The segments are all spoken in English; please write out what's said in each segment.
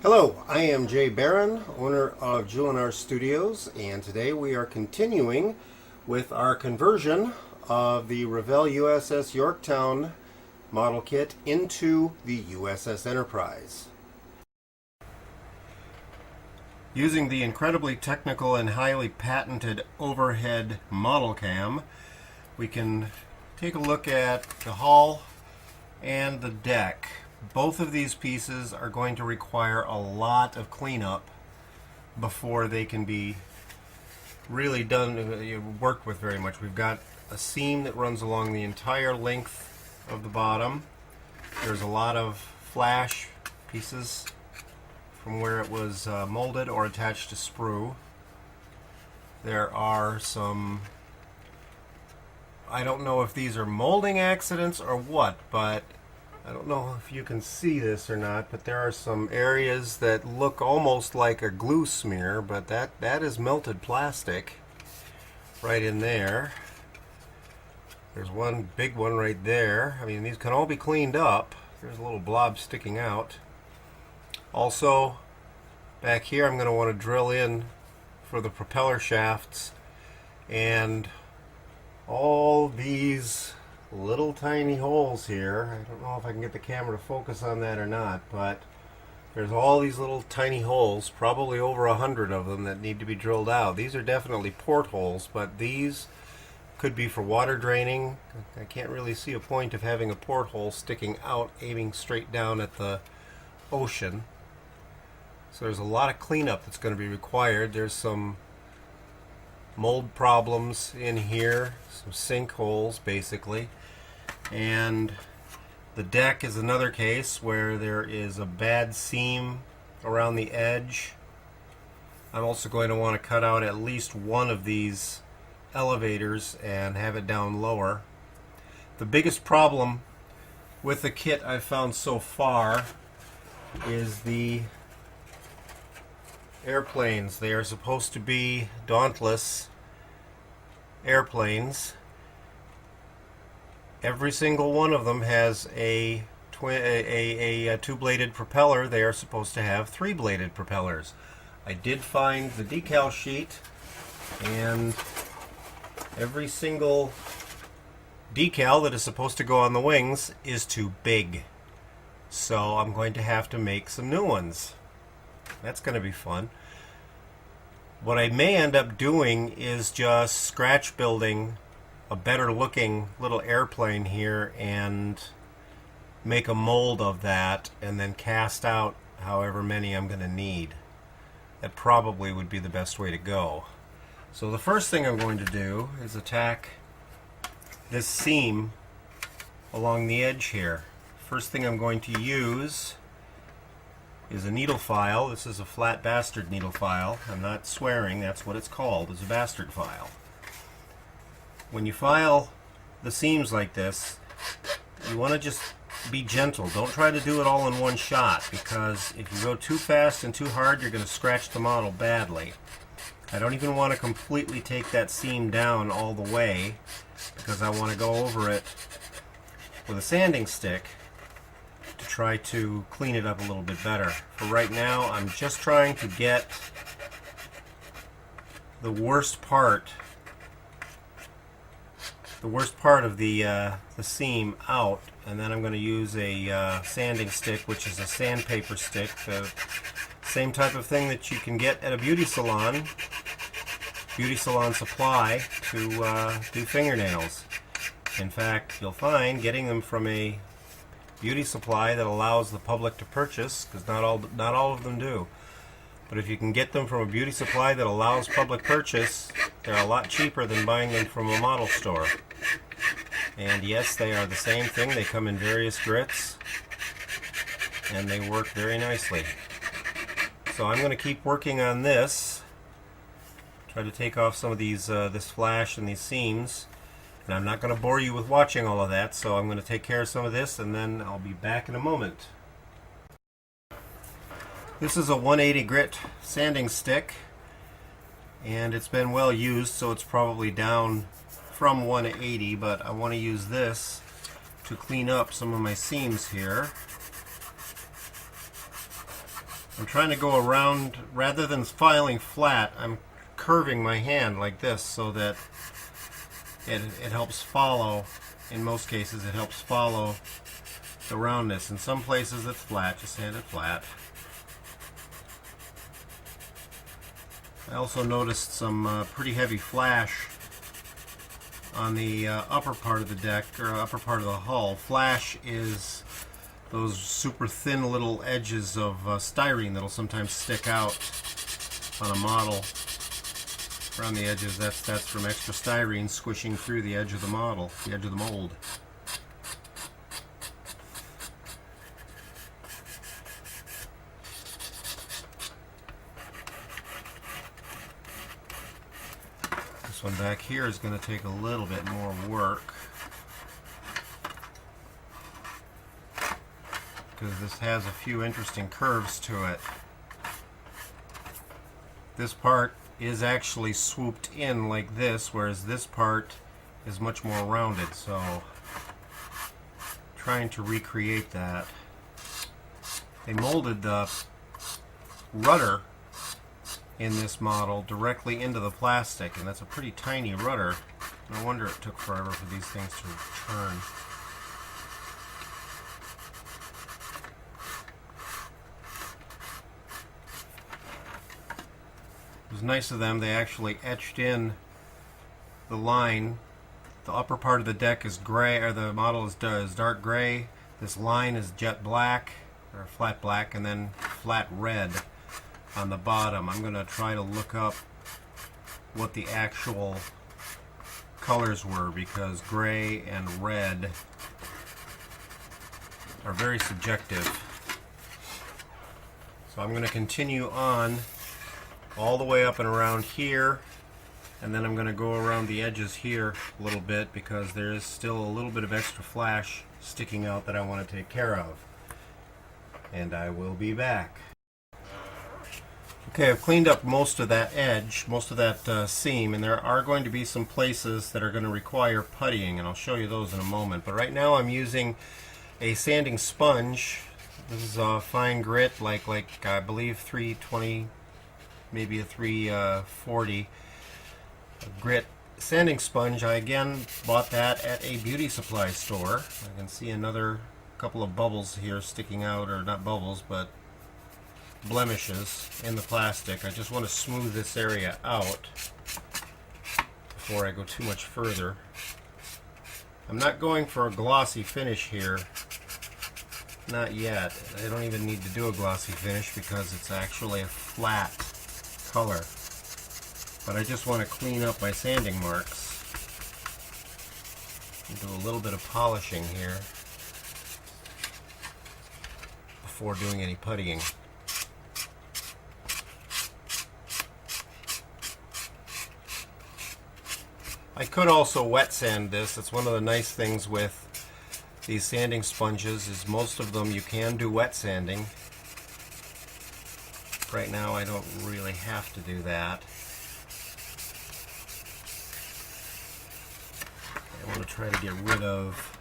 Hello, I am Jay Barron, owner of Jewel & Art Studios, and today we are continuing with our conversion of the Revell U.S.S Yorktown model kit into the U.S.S Enterprise. Using the incredibly technical and highly patented overhead model cam, we can take a look at the hull and the deck. Both of these pieces are going to require a lot of cleanup before they can be really done, worked with very much. We've got a seam that runs along the entire length of the bottom. There's a lot of flash pieces from where it was molded or attached to sprue. There are some, I don't know if these are molding accidents or what, but I don't know if you can see this or not, but there are some areas that look almost like a glue smear, but that is melted plastic right in there. There's one big one right there. I mean, these can all be cleaned up. There's a little blob sticking out. Also, back here I'm going to want to drill in for the propeller shafts, and all these little tiny holes here. I don't know if I can get the camera to focus on that or not, but there's all these little tiny holes, probably over 100 of them, that need to be drilled out. These are definitely portholes, but these could be for water draining. I can't really see a point of having a porthole sticking out aiming straight down at the ocean. So there's a lot of cleanup that's going to be required. There's some mold problems in here, some sinkholes basically, and the deck is another case where there is a bad seam around the edge. I'm also going to want to cut out at least one of these elevators and have it down lower. The biggest problem with the kit I've found so far is the airplanes. They are supposed to be dauntless airplanes. Every single one of them has a two-bladed propeller. They are supposed to have three-bladed propellers. I did find the decal sheet, and every single decal that is supposed to go on the wings is too big. So I'm going to have to make some new ones. That's going to be fun. What I may end up doing is just scratch building a better looking little airplane here and make a mold of that and then cast out however many I'm going to need. That probably would be the best way to go. So the first thing I'm going to do is attack this seam along the edge here. First thing I'm going to use is a needle file. This is a flat bastard needle file. I'm not swearing, that's what it's called, is a bastard file. When you file the seams like this, you want to just be gentle. Don't try to do it all in one shot, because if you go too fast and too hard, you're going to scratch the model badly. I don't even want to completely take that seam down all the way, because I want to go over it with a sanding stick to try to clean it up a little bit better. For right now, I'm just trying to get the worst part of the seam out, and then I'm going to use a sanding stick, which is a sandpaper stick, the same type of thing that you can get at a beauty salon supply to do fingernails. In fact, you'll find getting them from a beauty supply that allows the public to purchase, because not all of them do, but if you can get them from a beauty supply that allows public purchase, they're a lot cheaper than buying them from a model store. And yes, they are the same thing. They come in various grits, and they work very nicely. So I'm going to keep working on this, try to take off some of these this flash and these seams. And I'm not going to bore you with watching all of that, so I'm going to take care of some of this, and then I'll be back in a moment. This is a 180 grit sanding stick, and it's been well used, so it's probably down from 180, but I want to use this to clean up some of my seams here. I'm trying to go around, rather than filing flat, I'm curving my hand like this so that it helps follow. In most cases it helps follow the roundness. In some places it's flat, just hand it flat. I also noticed some pretty heavy flash on the upper part of the deck, or upper part of the hull. Flash is those super thin little edges of styrene that'll sometimes stick out on a model. Around the edges, that's from extra styrene squishing through the edge of the model, the edge of the mold. This one back here is going to take a little bit more work because this has a few interesting curves to it. This part is actually swooped in like this, whereas this part is much more rounded, so trying to recreate that. They molded the rudder in this model directly into the plastic, and that's a pretty tiny rudder. No wonder it took forever for these things to turn. It was nice of them. They actually etched in the line. The upper part of the deck is gray, or the model is dark gray. This line is jet black, or flat black, and then flat red on the bottom. I'm going to try to look up what the actual colors were, because gray and red are very subjective. So I'm going to continue on all the way up and around here, and then I'm going to go around the edges here a little bit because there is still a little bit of extra flash sticking out that I want to take care of. And I will be back. Okay, I've cleaned up most of that edge, most of that seam, and there are going to be some places that are going to require puttying, and I'll show you those in a moment. But right now I'm using a sanding sponge. This is a fine grit, like I believe 320, maybe a 340 grit sanding sponge. I again bought that at a beauty supply store. I can see another couple of bubbles here sticking out, or not bubbles, but blemishes in the plastic. I just want to smooth this area out before I go too much further. I'm not going for a glossy finish here. Not yet. I don't even need to do a glossy finish because it's actually a flat color. But I just want to clean up my sanding marks and do a little bit of polishing here before doing any puttying. I could also wet sand this. That's one of the nice things with these sanding sponges, is most of them you can do wet sanding. Right now I don't really have to do that. I want to try to get rid of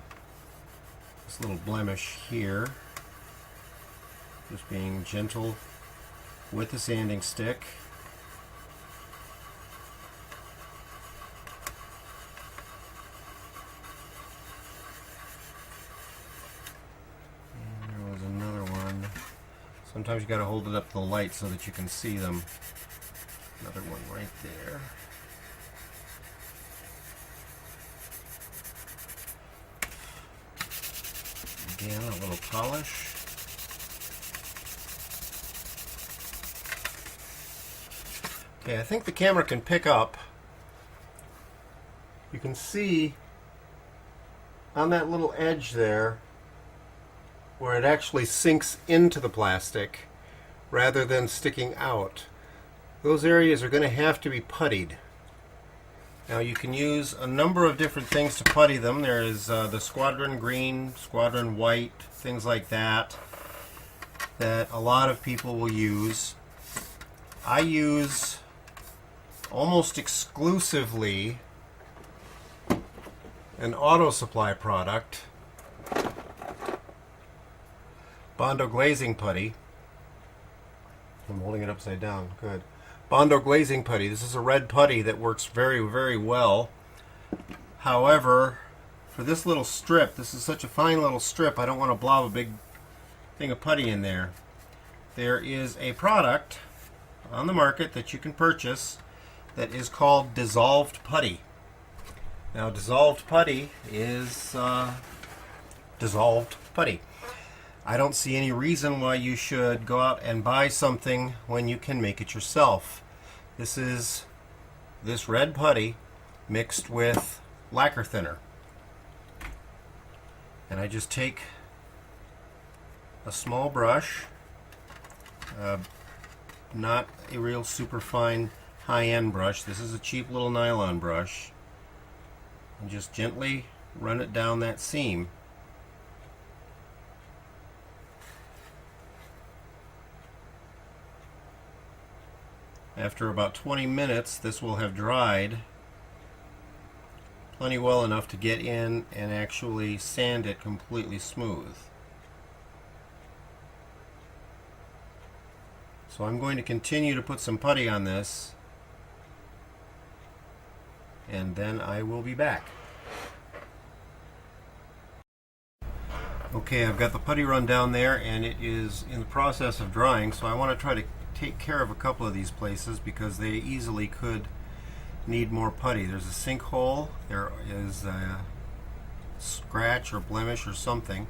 this little blemish here. Just being gentle with the sanding stick. Sometimes you got to hold it up to the light so that you can see them. Another one right there. Again, a little polish. Okay, I think the camera can pick up. You can see on that little edge there where it actually sinks into the plastic rather than sticking out. Those areas are going to have to be puttied. Now you can use a number of different things to putty them. There is the squadron green, squadron white, things like that a lot of people will use. I use almost exclusively an auto supply product, Bondo glazing putty. I'm holding it upside down. Good. Bondo glazing putty. This is a red putty that works very, very well. However, for this little strip, this is such a fine little strip, I don't want to blob a big thing of putty in there. There is a product on the market that you can purchase that is called dissolved putty. Now, dissolved putty is dissolved putty. I don't see any reason why you should go out and buy something when you can make it yourself. This is this red putty mixed with lacquer thinner. And I just take a small brush, not a real super fine high-end brush. This is a cheap little nylon brush. And just gently run it down that seam. After about 20 minutes, this will have dried plenty well enough to get in and actually sand it completely smooth. So I'm going to continue to put some putty on this, and then I will be back. Okay, I've got the putty run down there and it is in the process of drying, so I want to try to take care of a couple of these places because they easily could need more putty. There's a sinkhole, there is a scratch or blemish or something.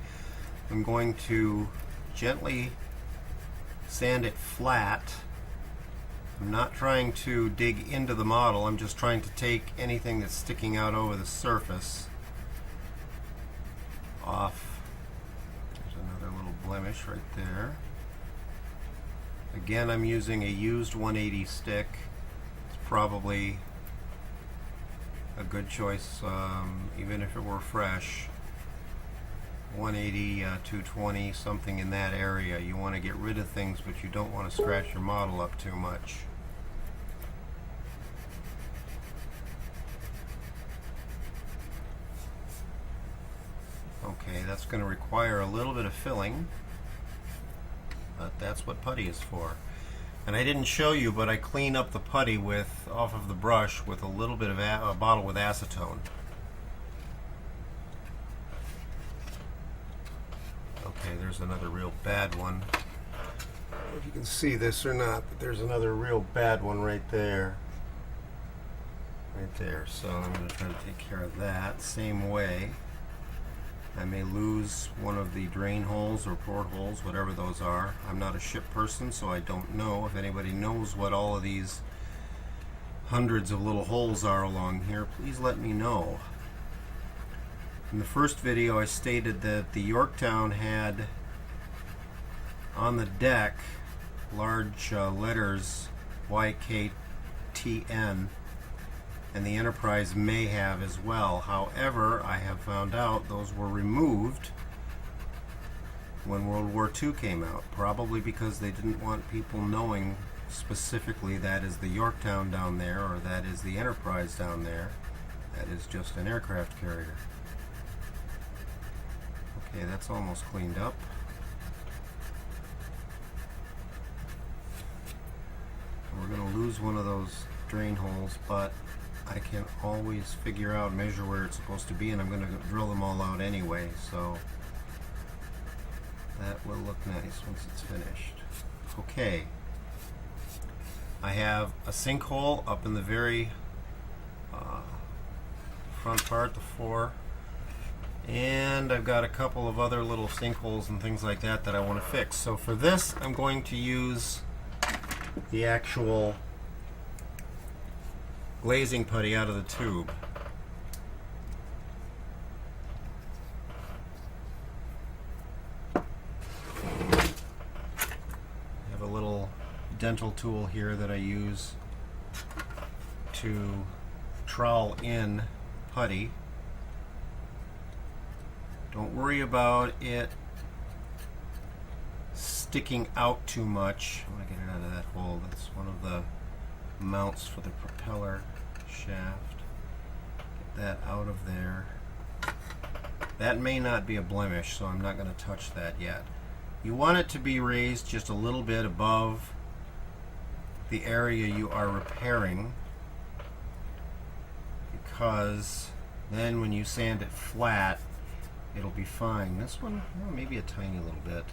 I'm going to gently sand it flat. I'm not trying to dig into the model, I'm just trying to take anything that's sticking out over the surface off. There's another little blemish right there. Again, I'm using a used 180 stick. It's probably a good choice, even if it were fresh. 180, 220, something in that area. You want to get rid of things, but you don't want to scratch your model up too much. Okay, that's going to require a little bit of filling, but that's what putty is for. And I didn't show you, but I clean up the putty with off of the brush with a little bit of a bottle with acetone. Okay, there's another real bad one. I don't know if you can see this or not, but there's another real bad one right there. Right there. So I'm going to try to take care of that. Same way. I may lose one of the drain holes or portholes, whatever those are. I'm not a ship person, so I don't know. If anybody knows what all of these hundreds of little holes are along here, please let me know. In the first video I stated that the Yorktown had on the deck large letters YKTN, and the Enterprise may have as well. However, I have found out those were removed when World War II came out, probably because they didn't want people knowing specifically that is the Yorktown down there or that is the Enterprise down there. That is just an aircraft carrier. Okay, that's almost cleaned up. We're going to lose one of those drain holes, but I can always figure out, measure where it's supposed to be, and I'm going to drill them all out anyway, so that will look nice once it's finished. Okay, I have a sinkhole up in the very front part, the fore, and I've got a couple of other little sinkholes and things like that that I want to fix. So for this, I'm going to use the actual glazing putty out of the tube. I have a little dental tool here that I use to trowel in putty. Don't worry about it sticking out too much. I want to get it out of that hole. That's one of the mounts for the propeller shaft. Get that out of there. That may not be a blemish, so I'm not going to touch that yet. You want it to be raised just a little bit above the area you are repairing, because then when you sand it flat, it'll be fine. This one, well, maybe a tiny little bit.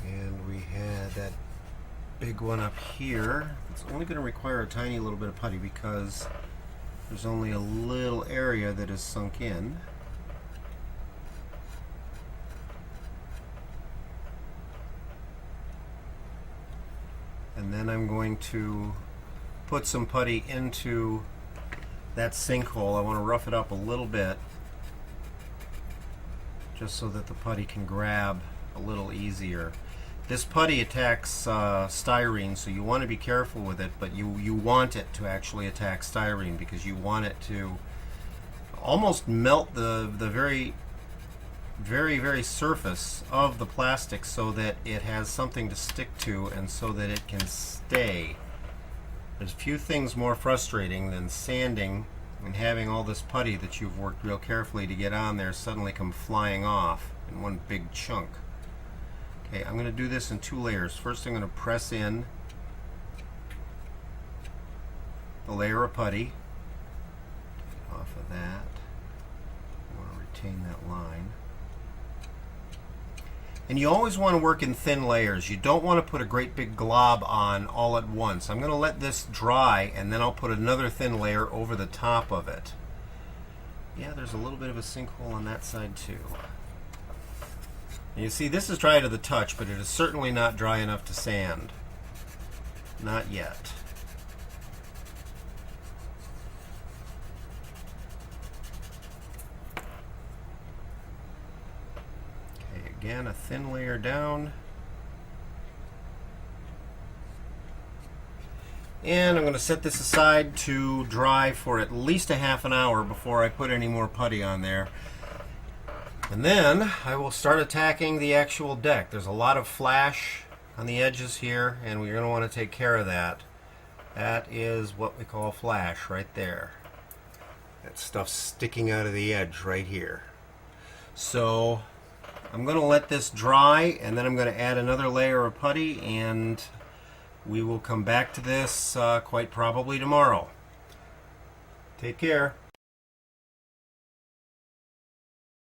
And we had that big one up here. It's only going to require a tiny little bit of putty because there's only a little area that is sunk in. And then I'm going to put some putty into that sinkhole. I want to rough it up a little bit just so that the putty can grab a little easier. This putty attacks styrene, so you want to be careful with it, but you want it to actually attack styrene because you want it to almost melt the very, very surface of the plastic so that it has something to stick to and so that it can stay. There's few things more frustrating than sanding and having all this putty that you've worked real carefully to get on there suddenly come flying off in one big chunk. Okay, I'm going to do this in 2 layers. First I'm going to press in the layer of putty. Get off of that. I want to retain that line. And you always want to work in thin layers. You don't want to put a great big glob on all at once. I'm going to let this dry and then I'll put another thin layer over the top of it. Yeah, there's a little bit of a sinkhole on that side too. And you see, this is dry to the touch, but it is certainly not dry enough to sand. Not yet. Okay, again, a thin layer down. And I'm going to set this aside to dry for at least a half an hour before I put any more putty on there. And then I will start attacking the actual deck. There's a lot of flash on the edges here, and we're going to want to take care of that. That is what we call flash right there. That stuff sticking out of the edge right here. So I'm going to let this dry, and then I'm going to add another layer of putty, and we will come back to this quite probably tomorrow. Take care.